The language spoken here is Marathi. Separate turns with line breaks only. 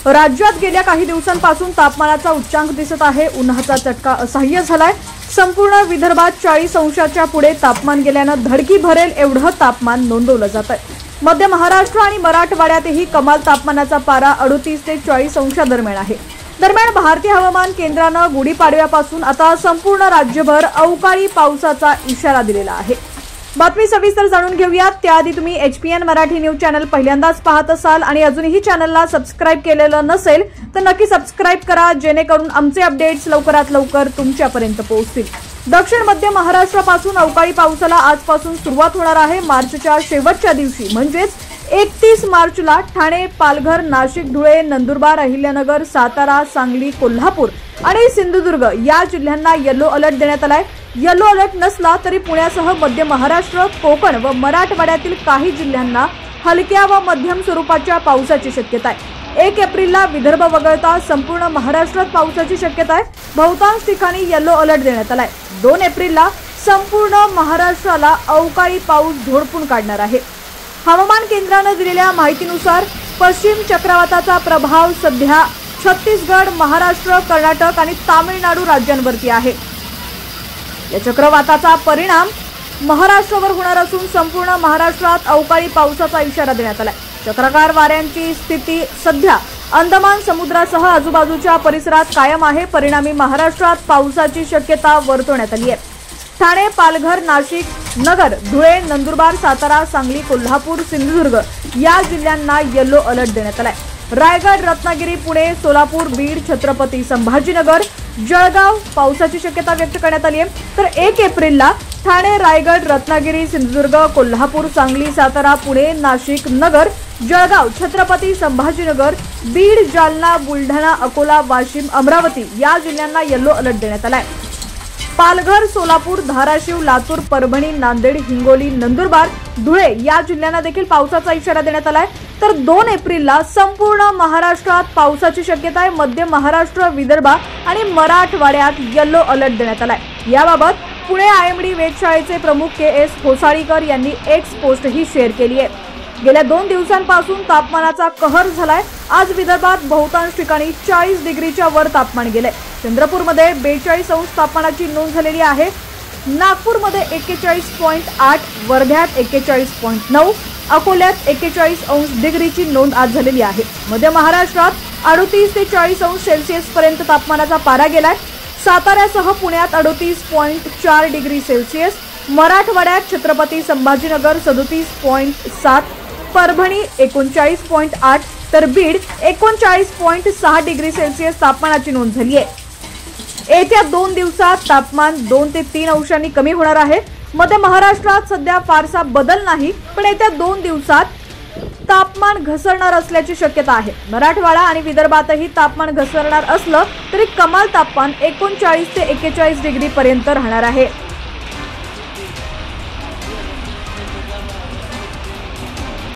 राज्यात गेल्या काही दिवसांपासून तापमानाचा उच्चांक दिसत आहे। उन्हाचा चटका असह्य झालाय। संपूर्ण विदर्भात 40 अंशाच्या पुढे तापमान गेल्यानं धडकी भरेल एवढं तापमान नोंदवलं जात आहे। मध्य महाराष्ट्र आणि मराठवाड्यातही कमाल तापमानाचा पारा 38 ते 40 अंशादरम्यान आहे। दरम्यान भारतीय हवामान केंद्रानं गुढीपाडव्यापासून आता संपूर्ण राज्यभर अवकाळी पावसाचा इशारा दिलेला आहे। बातमी सविस्तर जाणून घेऊयात। त्याआधी तुम्ही HPN मराठी न्यूज चॅनल पहिल्यांदाच पाहत असाल आणि अजूनही चॅनलला सबस्क्राइब केलेलं नसेल तर नक्की सबस्क्राइब करा, जेणेकरून आमचे अपडेट्स लवकरात लवकर तुमच्यापर्यंत पोहोचतील। दक्षिण मध्य महाराष्ट्रापासून अवकाळी पावसाला आजपासून सुरुवात होणार आहे। मार्चच्या शेवटच्या दिवशी म्हणजेच 31 मार्चला ठाणे, पालघर, नाशिक, धुळे, नंदुरबार, अहिल्यानगर, सातारा, सांगली, कोल्हापूर आणि सिंधुदुर्ग या जिल्ह्यांना येलो अलर्ट देण्यात आलाय। येलो अलर्ट नसला तरी पुण्यासह मध्य महाराष्ट्र, कोकण व मराठवाड्यातील काही जिल्ह्यांना हलक्या व मध्यम स्वरूपाच्या पावसाची शक्यता आहे। 1 एप्रिलला विदर्भ वगळता संपूर्ण महाराष्ट्रात पावसाची शक्यता आहे। बहुतांश ठिकाणी येलो अलर्ट देण्यात आलाय। 2 एप्रिलला संपूर्ण महाराष्ट्राला अवकाळी पाऊस झोडपून काढणार आहे। हवामान केंद्राने दिलेल्या माहितीनुसार पश्चिम चक्रवाताचा प्रभाव सध्या छत्तीसगड, महाराष्ट्र, कर्नाटक आणि तामिळनाडू राज्यांवरती आहे। या चक्रवाताचा परिणाम महाराष्ट्रावर होणार असून संपूर्ण महाराष्ट्रात अवकाळी पावसाचा इशारा देण्यात आलाय। चक्राकार वाऱ्यांची स्थिती सध्या अंदमान समुद्रासह आजूबाजूच्या परिसरात कायम आहे। परिणामी महाराष्ट्रात पावसाची शक्यता वर्तवण्यात आली आहे। ठाणे, पालघर, नाशिक, नगर, धुळे, नंदुरबार, सातारा, सांगली, कोल्हापूर, सिंधुदुर्ग या जिल्ह्यांना येलो अलर्ट देण्यात आलाय। रायगड, रत्नागिरी, पुणे, सोलापूर, बीड, छत्रपती संभाजीनगर, जळगाव पावसाची शक्यता व्यक्त करण्यात आली आहे। तर 1 एप्रिलला ठाणे, रायगड, रत्नागिरी, सिंधुदुर्ग, कोल्हापूर, सांगली, सातारा, पुणे, नाशिक, नगर, जळगाव, छत्रपती संभाजीनगर, बीड, जालना, बुलढाणा, अकोला, वाशिम, अमरावती या जिल्ह्यांना येलो अलर्ट देण्यात आलाय। पालघर, सोलापूर, धाराशिव, लातूर, परभणी, नांदेड, हिंगोली, नंदुरबार, धुळे या जिल्ह्यांना देखील पावसाचा इशारा देण्यात आलाय। तर 2 एप्रिलला संपूर्ण महाराष्ट्रात पावसाची शक्यता आहे। मध्य महाराष्ट्र, विदर्भ आणि मराठवाड्यात येलो अलर्ट देण्यात आलाय। याबाबत पुणे IMD वेधशाळेचे प्रमुख KS होसाळीकर यांनी X पोस्टही शेअर केली आहे। गेल्या 2 दिवसांपासून तापमानाचा कहर झालाय। आज विदर्भात बहुतांश ठिकाणी 40 डिग्रीच्या वर तापमान गेलंय। चंद्रपूरमध्ये 42 अंश तापमानाची नोंद झालेली आहे। नागपूरमध्ये 41.8, वर्ध्यात 41.9, अकोल्यात 41 अंश डिग्रीची नोंद आज झालेली आहे। मध्य महाराष्ट्रात 38 ते 40 अंश सेल्सिअस पर्यंत तापमानाचा पारा गेलाय। साताऱ्यासह पुण्यात 38.4 डिग्री सेल्सिअस, मराठवाड्यात छत्रपती संभाजीनगर 37.7, परभणी 39.8 तर बीड 39.6 डिग्री सेल्सिअस तापमानाची नोंद झाली आहे। येत्या 2 दिवसात तापमान 2 ते 3 अंशांनी कमी होणार आहे। मध्य महाराष्ट्रात सध्या फारसा बदल नाही, पण येत्या 2 दिवसात तापमान घसरणार असल्याची शक्यता आहे। मराठवाडा आणि विदर्भातही तापमान घसरणार असलं तरी कमाल तापमान 39 ते 41 डिग्री पर्यंत राहणार आहे।